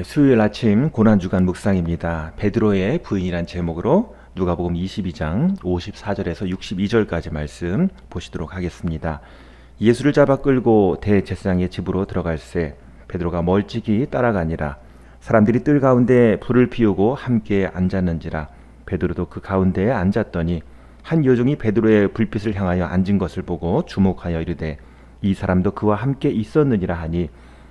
수요일 아침 고난주간 묵상입니다. 베드로의 부인이란 제목으로 누가복음 22장 54절에서 62절까지 말씀 보시도록 하겠습니다. 예수를 잡아 끌고 대제사장의 집으로 들어갈새 베드로가 멀찍이 따라가니라. 사람들이 뜰 가운데 불을 피우고 함께 앉았는지라. 베드로도 그 가운데에 앉았더니 한 여종이 베드로의 불빛을 향하여 앉은 것을 보고 주목하여 이르되 이 사람도 그와 함께 있었느니라 하니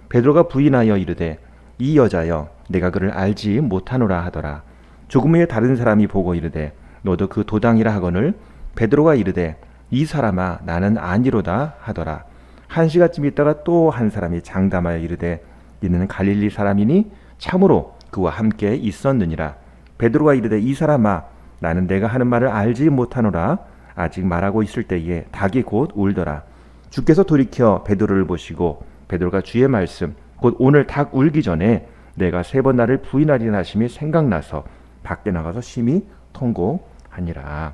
베드로가 부인하여 이르되 이 여자여 내가 그를 알지 못하노라 하더라. 조금 후에 다른 사람이 보고 이르되 너도 그 도당이라 하거늘 베드로가 이르되 이 사람아 나는 아니로다 하더라. 한 시간쯤 있다가 또 한 사람이 장담하여 이르되 이는 갈릴리 사람이니 참으로 그와 함께 있었느니라. 베드로가 이르되 이 사람아 나는 내가 하는 말을 알지 못하노라. 아직 말하고 있을 때에 닭이 곧 울더라. 주께서 돌이켜 베드로를 보시고 베드로가 주의 말씀 곧 오늘 닭 울기 전에 내가 3번 나를 부인하리라 하심이 생각나서 밖에 나가서 심히 통곡하니라.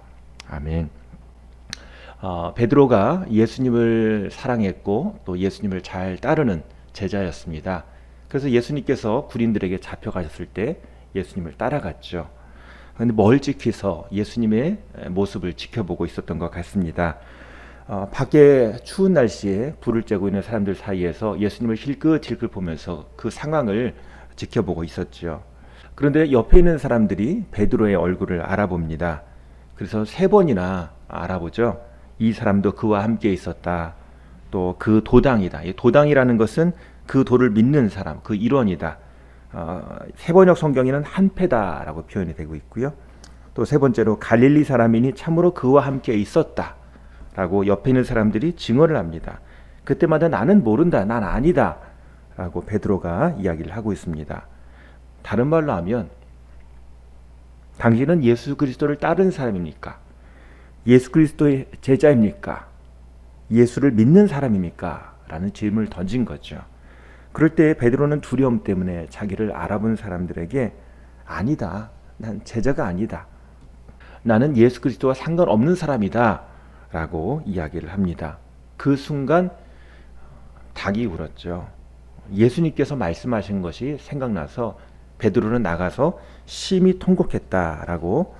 아멘. 베드로가 예수님을 사랑했고 또 예수님을 잘 따르는 제자였습니다. 그래서 예수님께서 군인들에게 잡혀가셨을 때 예수님을 따라갔죠. 그런데 멀찍이서 예수님의 모습을 지켜보고 있었던 것 같습니다. 밖에 추운 날씨에 불을 쬐고 있는 사람들 사이에서 예수님을 힐끗힐끗 보면서 그 상황을 지켜보고 있었죠. 그런데 옆에 있는 사람들이 베드로의 얼굴을 알아봅니다. 그래서 3번이나 알아보죠. 이 사람도 그와 함께 있었다. 또 그 도당이다. 이 도당이라는 것은 그 도를 믿는 사람, 그 일원이다. 세번역 성경에는 한패다라고 표현이 되고 있고요. 또 3번째로 갈릴리 사람이니 참으로 그와 함께 있었다. 라고 옆에 있는 사람들이 증언을 합니다. 그때마다 나는 모른다, 난 아니다 라고 베드로가 이야기를 하고 있습니다. 다른 말로 하면 당신은 예수 그리스도를 따르는 사람입니까? 예수 그리스도의 제자입니까? 예수를 믿는 사람입니까? 라는 질문을 던진 거죠. 그럴 때 베드로는 두려움 때문에 자기를 알아본 사람들에게 아니다, 난 제자가 아니다, 나는 예수 그리스도와 상관없는 사람이다 라고 이야기를 합니다. 그 순간 닭이 울었죠. 예수님께서 말씀하신 것이 생각나서 베드로는 나가서 심히 통곡했다라고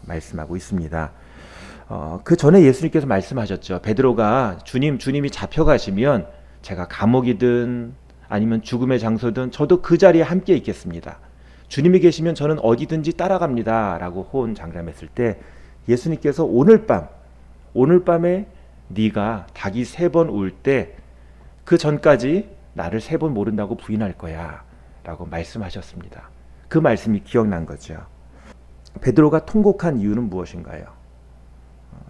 말씀하고 있습니다. 그 전에 예수님께서 말씀하셨죠. 베드로가 주님이 잡혀가시면 제가 감옥이든 아니면 죽음의 장소든 저도 그 자리에 함께 있겠습니다. 주님이 계시면 저는 어디든지 따라갑니다 라고 호언장담했을 때 예수님께서 오늘 밤에 네가 닭이 3번 울 때 그 전까지 나를 3번 모른다고 부인할 거야 라고 말씀하셨습니다. 그 말씀이 기억난 거죠. 베드로가 통곡한 이유는 무엇인가요?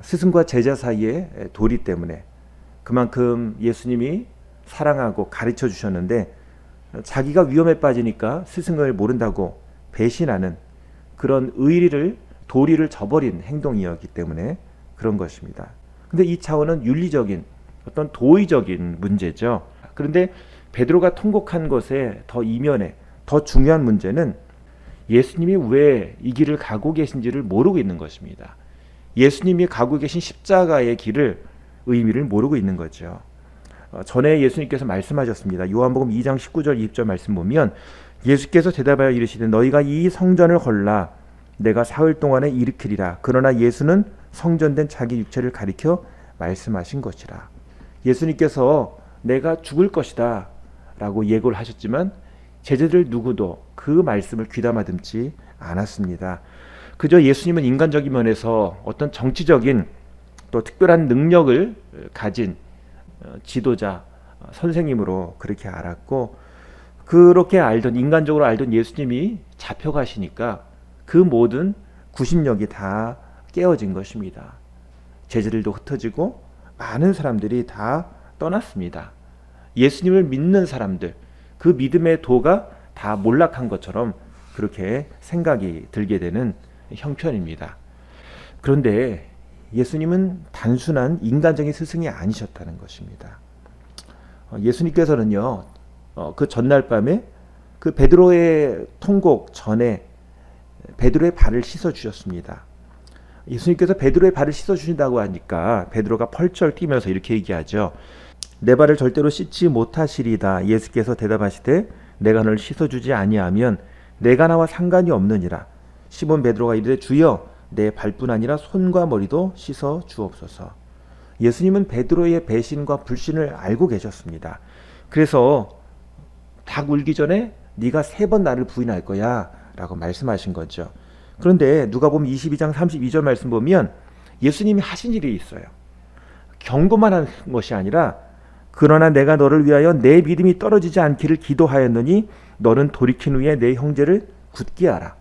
스승과 제자 사이의 도리 때문에, 그만큼 예수님이 사랑하고 가르쳐 주셨는데 자기가 위험에 빠지니까 스승을 모른다고 배신하는 그런 도리를 저버린 행동이었기 때문에 그런 것입니다. 근데 이 차원은 윤리적인 어떤 도의적인 문제죠. 그런데 베드로가 통곡한 것의 더 이면에 더 중요한 문제는 예수님이 왜 이 길을 가고 계신지를 모르고 있는 것입니다. 예수님이 가고 계신 십자가의 길을 의미를 모르고 있는 거죠. 전에 예수님께서 말씀하셨습니다. 요한복음 2장 19절 20절 말씀 보면 예수께서 대답하여 이르시되 너희가 이 성전을 헐라 내가 사흘 동안에 일으키리라. 그러나 예수는 성전된 자기 육체를 가리켜 말씀하신 것이라. 예수님께서 내가 죽을 것이다 라고 예고를 하셨지만 제자들 누구도 그 말씀을 귀담아 듣지 않았습니다. 그저 예수님은 인간적인 면에서 어떤 정치적인 또 특별한 능력을 가진 지도자, 선생님으로 그렇게 알았고, 그렇게 인간적으로 알던 예수님이 잡혀가시니까 그 모든 구심력이 다 깨어진 것입니다. 제자들도 흩어지고 많은 사람들이 다 떠났습니다. 예수님을 믿는 사람들, 그 믿음의 도가 다 몰락한 것처럼 그렇게 생각이 들게 되는 형편입니다. 그런데 예수님은 단순한 인간적인 스승이 아니셨다는 것입니다. 예수님께서는요, 그 전날 밤에 그 베드로의 통곡 전에 베드로의 발을 씻어 주셨습니다. 예수님께서 베드로의 발을 씻어 주신다고 하니까 베드로가 펄쩍 뛰면서 이렇게 얘기하죠. 내 발을 절대로 씻지 못하시리다. 예수께서 대답하시되 내가 너를 씻어주지 아니하면 내가 나와 상관이 없느니라. 시몬 베드로가 이르되 주여 내 발뿐 아니라 손과 머리도 씻어 주옵소서. 예수님은 베드로의 배신과 불신을 알고 계셨습니다. 그래서 닭 울기 전에 네가 3번 나를 부인할 거야 라고 말씀하신 거죠. 그런데 누가복음 22장 32절 말씀 보면 예수님이 하신 일이 있어요. 경고만 한 것이 아니라 그러나 내가 너를 위하여 내 믿음이 떨어지지 않기를 기도하였느니 너는 돌이킨 후에 내 형제를 굳게 하라.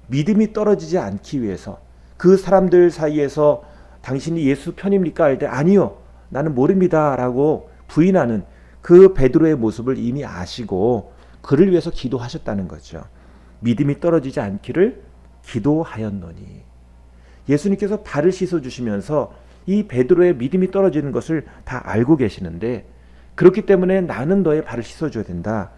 믿음이 떨어지지 않기 위해서 그 사람들 사이에서 당신이 예수 편입니까? 할 때 아니요 나는 모릅니다 라고 부인하는 그 베드로의 모습을 이미 아시고 그를 위해서 기도하셨다는 거죠. 믿음이 떨어지지 않기를 기도하였노니. 예수님께서 발을 씻어주시면서 이 베드로의 믿음이 떨어지는 것을 다 알고 계시는데 그렇기 때문에 나는 너의 발을 씻어줘야 된다.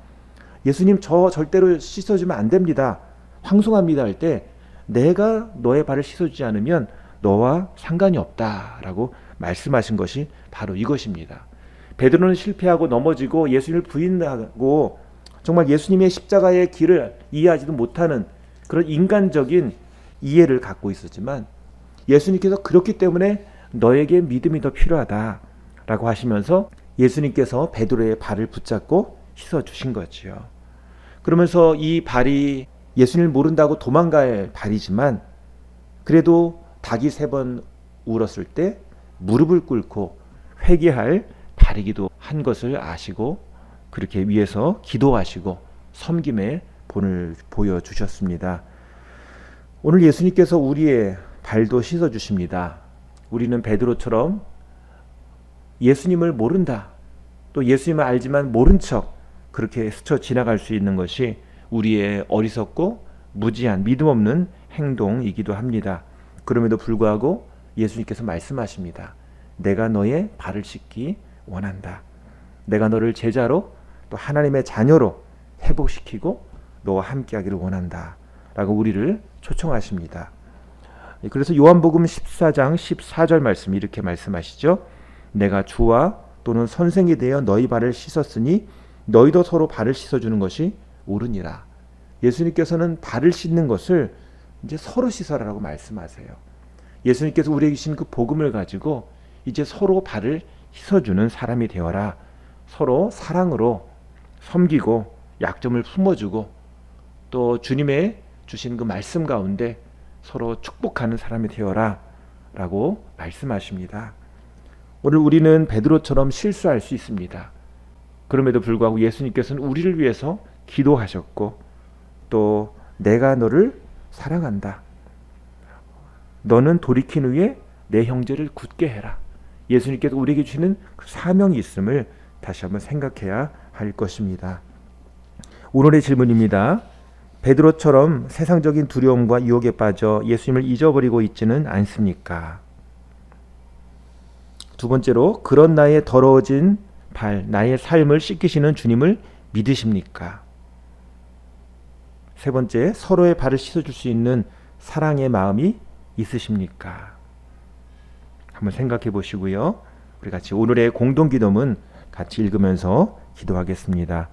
예수님 저 절대로 씻어주면 안 됩니다. 황송합니다 할 때 내가 너의 발을 씻어주지 않으면 너와 상관이 없다라고 말씀하신 것이 바로 이것입니다. 베드로는 실패하고 넘어지고 예수님을 부인하고 정말 예수님의 십자가의 길을 이해하지도 못하는 그런 인간적인 이해를 갖고 있었지만 예수님께서 그렇기 때문에 너에게 믿음이 더 필요하다라고 하시면서 예수님께서 베드로의 발을 붙잡고 씻어주신 거지요. 그러면서 이 발이 예수님을 모른다고 도망갈 발이지만 그래도 닭이 3번 울었을 때 무릎을 꿇고 회개할 발이기도 한 것을 아시고 그렇게 위해서 기도하시고 섬김의 본을 보여주셨습니다. 오늘 예수님께서 우리의 발도 씻어주십니다. 우리는 베드로처럼 예수님을 모른다. 또 예수님을 알지만 모른 척 그렇게 스쳐 지나갈 수 있는 것이 우리의 어리석고 무지한 믿음 없는 행동이기도 합니다. 그럼에도 불구하고 예수님께서 말씀하십니다. 내가 너의 발을 씻기 원한다. 내가 너를 제자로 또 하나님의 자녀로 회복시키고 너와 함께하기를 원한다. 라고 우리를 초청하십니다. 그래서 요한복음 14장 14절 말씀 이렇게 말씀하시죠. 내가 주와 또는 선생이 되어 너희 발을 씻었으니 너희도 서로 발을 씻어주는 것이 옳으니라. 예수님께서는 발을 씻는 것을 이제 서로 씻어라라고 말씀하세요. 예수님께서 우리에게 주신 그 복음을 가지고 이제 서로 발을 씻어주는 사람이 되어라. 서로 사랑으로 섬기고 약점을 품어주고 또 주님의 주신 그 말씀 가운데 서로 축복하는 사람이 되어라 라고 말씀하십니다. 오늘 우리는 베드로처럼 실수할 수 있습니다. 그럼에도 불구하고 예수님께서는 우리를 위해서 기도하셨고 또 내가 너를 사랑한다. 너는 돌이킨 후에 내 형제를 굳게 해라. 예수님께서 우리에게 주시는 그 사명이 있음을 다시 한번 생각해야 할 것입니다. 오늘의 질문입니다. 베드로처럼 세상적인 두려움과 유혹에 빠져 예수님을 잊어버리고 있지는 않습니까? 두 번째로 그런 나의 더러워진 발, 나의 삶을 씻기시는 주님을 믿으십니까? 세 번째, 서로의 발을 씻어줄 수 있는 사랑의 마음이 있으십니까? 한번 생각해 보시고요. 우리 같이 오늘의 공동기도문 같이 읽으면서 기도하겠습니다.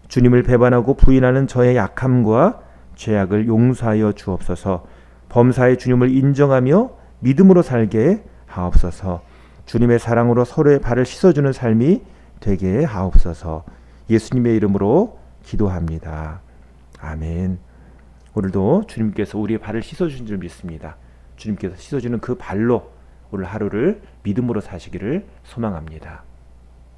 주님을 배반하고 부인하는 저의 약함과 죄악을 용서하여 주옵소서. 범사의 주님을 인정하며 믿음으로 살게 하옵소서. 주님의 사랑으로 서로의 발을 씻어주는 삶이 되게 하옵소서. 예수님의 이름으로 기도합니다. 아멘. 오늘도 주님께서 우리의 발을 씻어주신 줄 믿습니다. 주님께서 씻어주는 그 발로 오늘 하루를 믿음으로 사시기를 소망합니다.